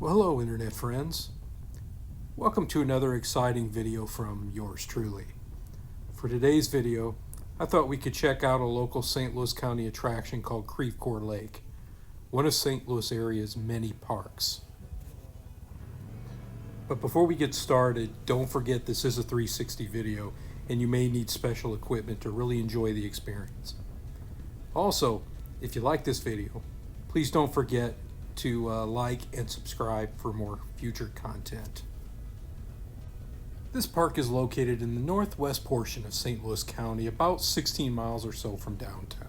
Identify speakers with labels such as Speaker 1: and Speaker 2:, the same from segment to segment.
Speaker 1: Well, hello, Internet friends. Welcome to another exciting video from yours truly. For today's video, I thought we could check out a local St. Louis County attraction called Creve Coeur Lake, one of St. Louis area's many parks. But before we get started, don't forget this is a 360 video and you may need special equipment to really enjoy the experience. Also, if you like this video, please don't forget to like and subscribe for more future content. This park is located in the northwest portion of St. Louis County, about 16 miles or so from downtown.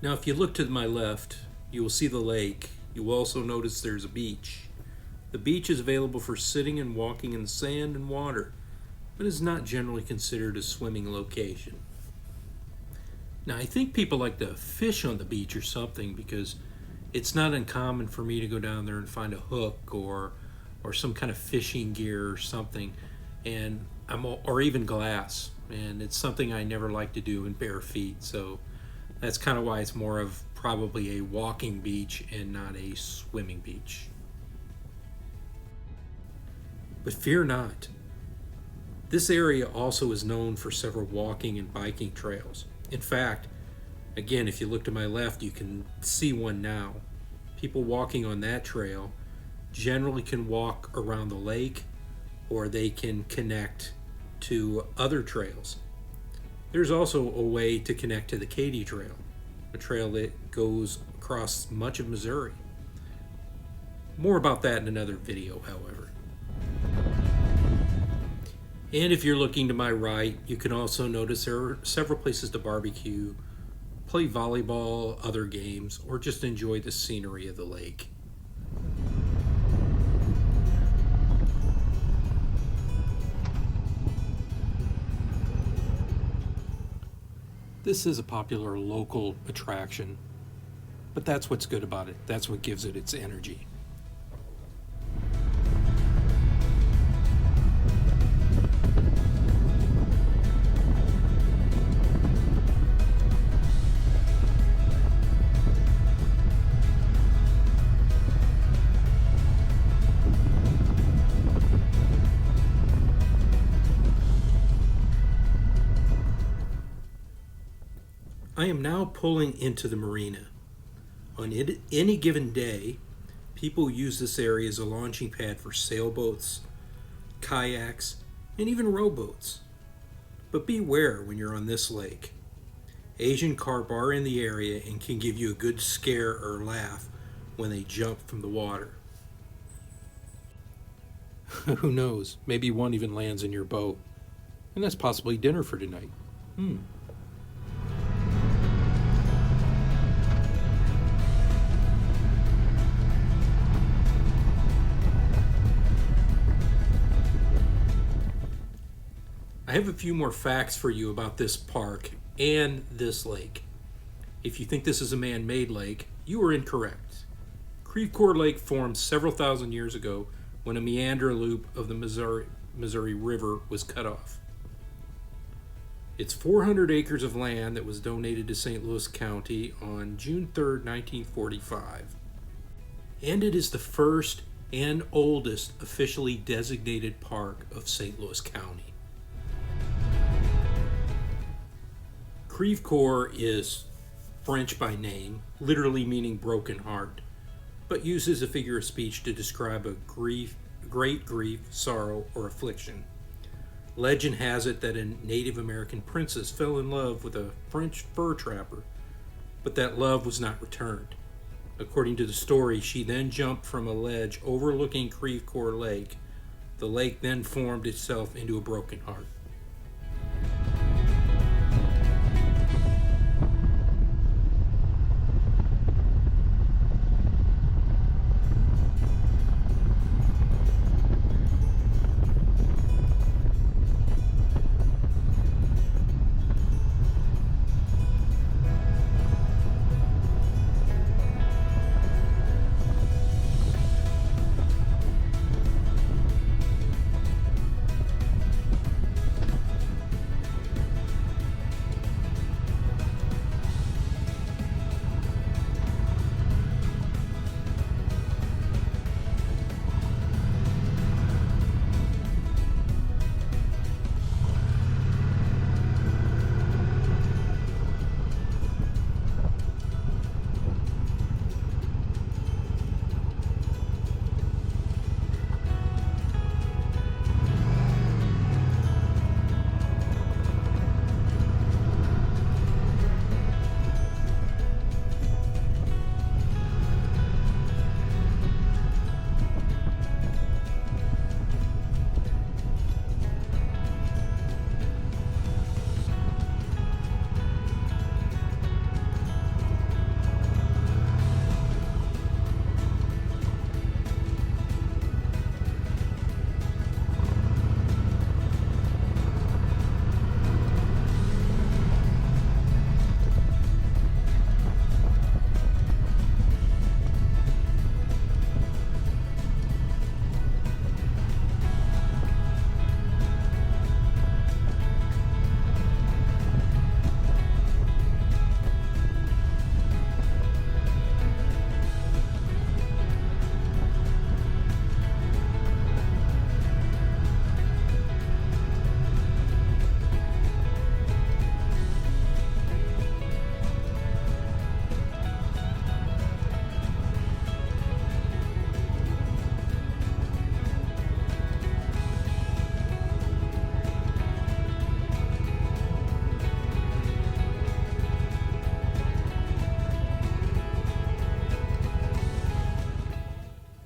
Speaker 1: Now, if you look to my left, you will see the lake. You will also notice there's a beach. The beach is available for sitting and walking in the sand and water, but is not generally considered a swimming location. Now, I think people like to fish on the beach or something because it's not uncommon for me to go down there and find a hook or some kind of fishing gear or something, or even glass. And it's something I never like to do in bare feet, so that's kind of why it's more of probably a walking beach and not a swimming beach. But fear not. This area also is known for several walking and biking trails. In fact, again, if you look to my left, you can see one now. People walking on that trail generally can walk around the lake, or they can connect to other trails. There's also a way to connect to the Katy Trail, a trail that goes across much of Missouri. More about that in another video, however. And if you're looking to my right, you can also notice there are several places to barbecue, play volleyball, other games, or just enjoy the scenery of the lake. This is a popular local attraction, but that's what's good about it. That's what gives it its energy. I am now pulling into the marina. On any given day, people use this area as a launching pad for sailboats, kayaks, and even rowboats. But beware when you're on this lake. Asian carp are in the area and can give you a good scare or laugh when they jump from the water. Who knows, maybe one even lands in your boat. And that's possibly dinner for tonight. I have a few more facts for you about this park and this lake. If you think this is a man-made lake, you are incorrect. Creve Coeur Lake formed several thousand years ago when a meander loop of the Missouri River was cut off. It's 400 acres of land that was donated to St. Louis County on June 3rd, 1945. And it is the first and oldest officially designated park of St. Louis County. Creve Coeur is French by name, literally meaning broken heart, but uses a figure of speech to describe a great grief, sorrow, or affliction. Legend has it that a Native American princess fell in love with a French fur trapper, but that love was not returned. According to the story, she then jumped from a ledge overlooking Creve Coeur Lake. The lake then formed itself into a broken heart.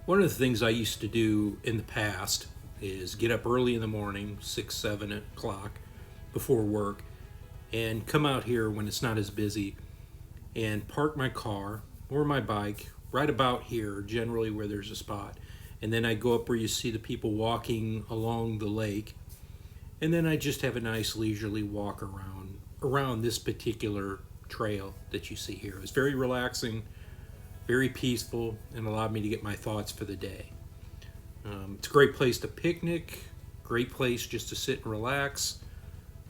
Speaker 1: One of the things I used to do in the past is get up early in the morning, 6, 7 o'clock before work, and come out here when it's not as busy and park my car or my bike right about here, generally where there's a spot. And then I go up where you see the people walking along the lake, and then I just have a nice leisurely walk around this particular trail that you see here. It's very relaxing, very peaceful, and allowed me to get my thoughts for the day. It's a great place to picnic, great place just to sit and relax.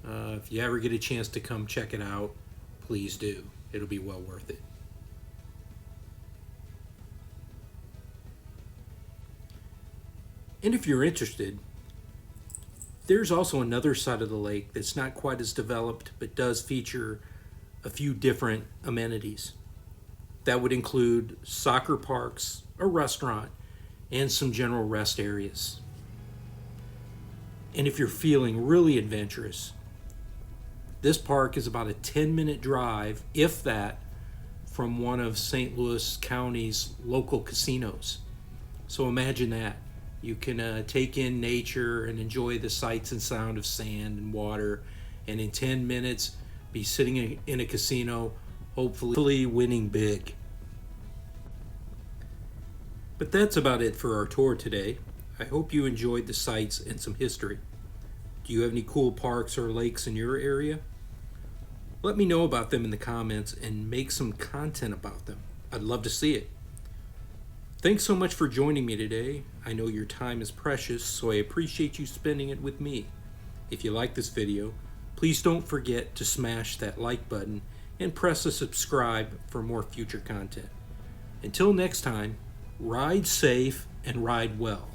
Speaker 1: If you ever get a chance to come check it out, please do. It'll be well worth it. And if you're interested, there's also another side of the lake that's not quite as developed, but does feature a few different amenities. That would include soccer parks, a restaurant, and some general rest areas. And if you're feeling really adventurous, this park is about a 10-minute drive, if that, from one of St. Louis County's local casinos. So imagine that. You can take in nature and enjoy the sights and sound of sand and water, and in 10 minutes be sitting in a casino, hopefully winning big. But that's about it for our tour today. I hope you enjoyed the sights and some history. Do you have any cool parks or lakes in your area? Let me know about them in the comments and make some content about them. I'd love to see it. Thanks so much for joining me today. I know your time is precious, so I appreciate you spending it with me. If you like this video, please don't forget to smash that like button and press the subscribe for more future content. Until next time, ride safe and ride well.